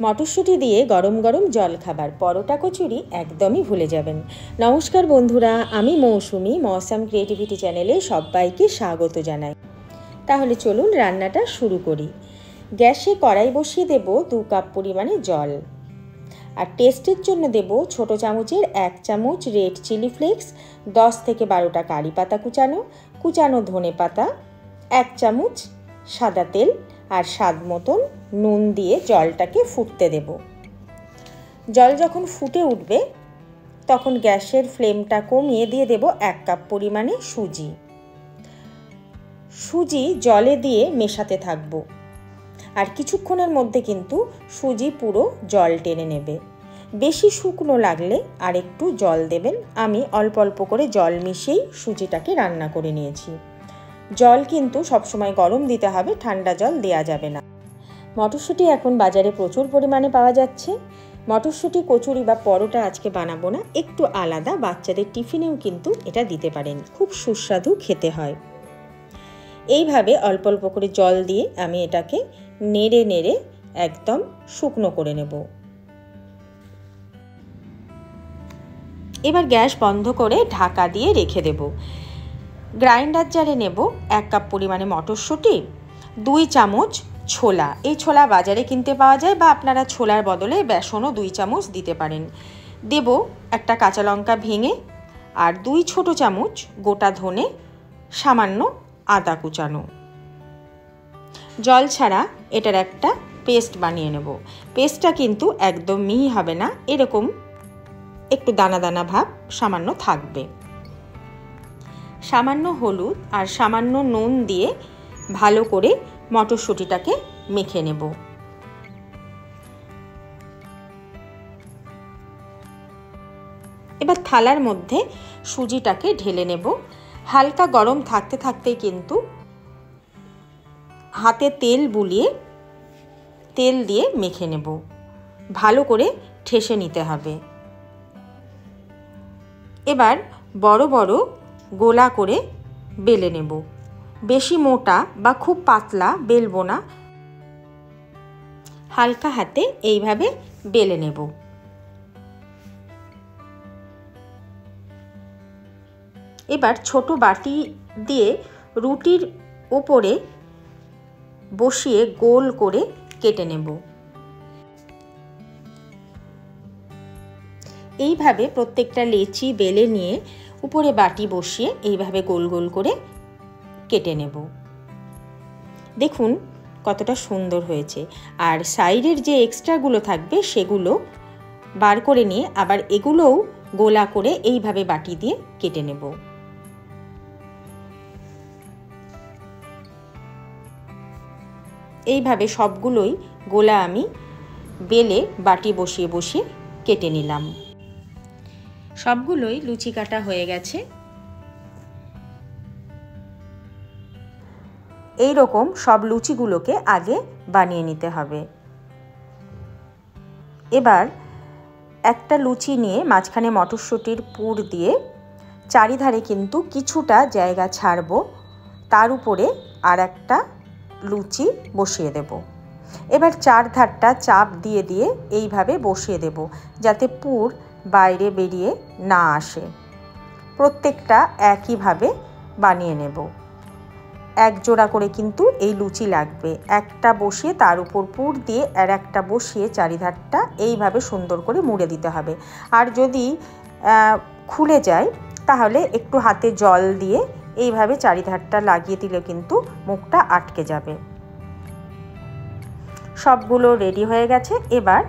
মটরশুঁটি দিয়ে গরম গরম জলখাবার পরোটা কচুরি একদমই ভুলে যাবেন। নমস্কার বন্ধুরা, আমি মৌসুমি মৌসাম ক্রিয়েটিভিটি চ্যানেলে সবাইকে স্বাগত জানাই। তাহলে চলুন রান্নাটা শুরু করি। গ্যাসে কড়াই বসিয়ে দেব 2 কাপ পরিমাণে জল, আর টেস্টের জন্য দেব ছোট চামচের 1 চামচ রেড চিলি ফ্লেক্স, 10 থেকে 12টা কারি পাতা কুচানো ধনে পাতা, 1 চামচ সাদা তেল আর স্বাদ মতন নুন দিয়ে জলটাকে ফুটতে দেব। জল যখন ফুটে উঠবে তখন গ্যাসের ফ্লেমটা কমিয়ে দিয়ে দেব 1 কাপ পরিমাণে সুজি জলে দিয়ে মেশাতে থাকবো। আর কিছুক্ষণের মধ্যে কিন্তু সুজি পুরো জল টেনে নেবে। বেশি শুকনো লাগলে আর একটু জল দেবেন। আমি অল্প অল্প করে জল মিশিয়েই সুজিটাকে রান্না করে নিয়েছি। জল কিন্তু সবসময় গরম দিতে হবে, ঠান্ডা জল দেওয়া যাবে না। মটরশুঁটি এখন বাজারে প্রচুর পরিমাণে পাওয়া যাচ্ছে। মটরশুঁটি কচুরি বা পরোটা আজকে বানাবো না, একটু আলাদা। বাচ্চাদের টিফিনেও কিন্তু এটা দিতে পারেন, খুব সুস্বাদু খেতে হয়। এইভাবে অল্প অল্প করে জল দিয়ে আমি এটাকে নেড়ে নেড়ে একদম শুকনো করে নেব। এবার গ্যাস বন্ধ করে ঢাকা দিয়ে রেখে দেব। গ্রাইন্ডার জারে নেব 1 কাপ পরিমাণে মটরশুঁটি, 2 চামচ ছোলা। এই ছোলা বাজারে কিনতে পাওয়া যায়, বা আপনারা ছোলার বদলে বেসনও 2 চামচ দিতে পারেন। দেব একটা কাঁচা লঙ্কা ভেঙে, আর 2 ছোট চামচ গোটা ধনে, সামান্য আদা কুচানো। জল ছাড়া এটার একটা পেস্ট বানিয়ে নেব। পেস্টটা কিন্তু একদম মিহি হবে না, এরকম একটু দানা দানা ভাব সামান্য থাকবে। সামান্য হলুদ আর সামান্য নুন দিয়ে ভালো করে মটরশুঁটিটাকে মেখে নেব। এবার থালার মধ্যে সুজিটাকে ঢেলে নেব। হালকা গরম থাকতে থাকতেই কিন্তু হাতে তেল বুলিয়ে তেল দিয়ে মেখে নেব। ভালো করে ঠেসে নিতে হবে। এবার বড় বড় গোলা করে বেলে নেব। বেশি মোটা বা খুব পাতলা বেলবো না, হালকা হাতে এইভাবে বেলে নেব। এবার ছোট বাটি দিয়ে রুটির উপরে বসিয়ে গোল করে কেটে নেব। এইভাবে প্রত্যেকটা লেচি বেলে নিয়ে উপরে বাটি বসিয়ে এইভাবে গোল গোল করে কেটে নেব। দেখুন কতটা সুন্দর হয়েছে। আর সাইডের যে এক্সট্রাগুলো থাকবে সেগুলো বার করে নিয়ে আবার এগুলোও গোলা করে এইভাবে বাটি দিয়ে কেটে নেব। এইভাবে সবগুলোই গোলা আমি বেলে বাটি বসিয়ে বসিয়ে কেটে নিলাম। সবগুলোই লুচি কাটা হয়ে গেছে। এই রকম সব লুচিগুলোকে আগে বানিয়ে নিতে হবে। এবার একটা লুচি নিয়ে মাঝখানে মটরশুঁটির পুর দিয়ে চারিধারে কিন্তু কিছুটা জায়গা ছাড়বো, তার উপরে আর একটা লুচি বসিয়ে দেব। এবার চারধারটা চাপ দিয়ে দিয়ে এইভাবে বসিয়ে দেব, যাতে পুর বাইরে বেরিয়ে না আসে। প্রত্যেকটা একইভাবে বানিয়ে নেব। এক জোড়া করে কিন্তু এই লুচি লাগবে। একটা বসিয়ে তার উপর পুর দিয়ে আর একটা বসিয়ে চারিধারটা এইভাবে সুন্দর করে মুড়ে দিতে হবে। আর যদি খুলে যায় তাহলে একটু হাতে জল দিয়ে এইভাবে চারিধারটা লাগিয়ে দিলে কিন্তু মুখটা আটকে যাবে। সবগুলো রেডি হয়ে গেছে। এবার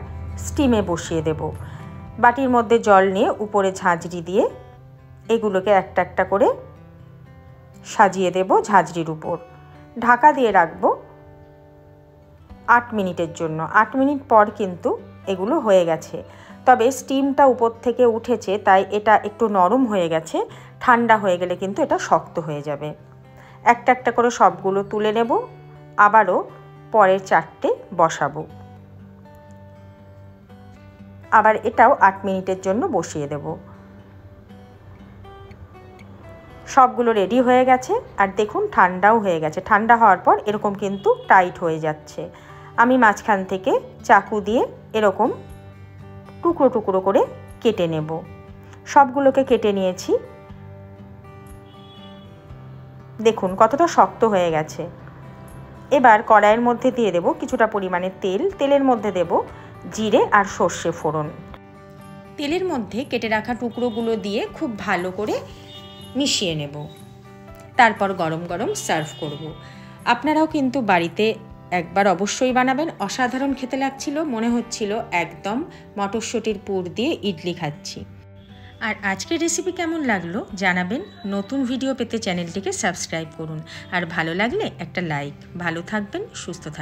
স্টিমে বসিয়ে দেব। বাটির মধ্যে জল নিয়ে উপরে ঝাঁঝরি দিয়ে এগুলোকে একটা একটা করে সাজিয়ে দেব ঝাঁঝরির উপর। ঢাকা দিয়ে রাখবো 8 মিনিটের জন্য। 8 মিনিট পর কিন্তু এগুলো হয়ে গেছে, তবে স্টিমটা উপর থেকে উঠেছে তাই এটা একটু নরম হয়ে গেছে। ঠান্ডা হয়ে গেলে কিন্তু এটা শক্ত হয়ে যাবে। একটা একটা করে সবগুলো তুলে নেব, আবারও পরের 4টে বসাবো। আবার এটাও 8 মিনিটের জন্য বসিয়ে দেব। সবগুলো রেডি হয়ে গেছে। আর দেখুন ঠান্ডাও হয়ে গেছে। ঠান্ডা হওয়ার পর এরকম কিন্তু টাইট হয়ে যাচ্ছে। আমি মাঝখান থেকে চাকু দিয়ে এরকম টুকরো টুকরো করে কেটে নেব। সবগুলোকে কেটে নিয়েছি। দেখুন কতটা শক্ত হয়ে গেছে। এবার কড়াইয়ের মধ্যে দিয়ে দেব কিছুটা পরিমাণে তেল। তেলের মধ্যে দেব জিরে আর সর্ষে ফোড়ন। তেলের মধ্যে কেটে রাখা টুকরোগুলো দিয়ে খুব ভালো করে মিশিয়ে নেব। তারপর গরম গরম সার্ভ করব। আপনারাও কিন্তু বাড়িতে একবার অবশ্যই বানাবেন। অসাধারণ খেতে লাগছিল, মনে হচ্ছিল একদম মটরশুঁটির পুর দিয়ে ইডলি খাচ্ছি। আর আজকের রেসিপি কেমন লাগলো জানাবেন। নতুন ভিডিও পেতে চ্যানেলটিকে সাবস্ক্রাইব করুন, আর ভালো লাগলে একটা লাইক। ভালো থাকবেন, সুস্থ থাকবেন।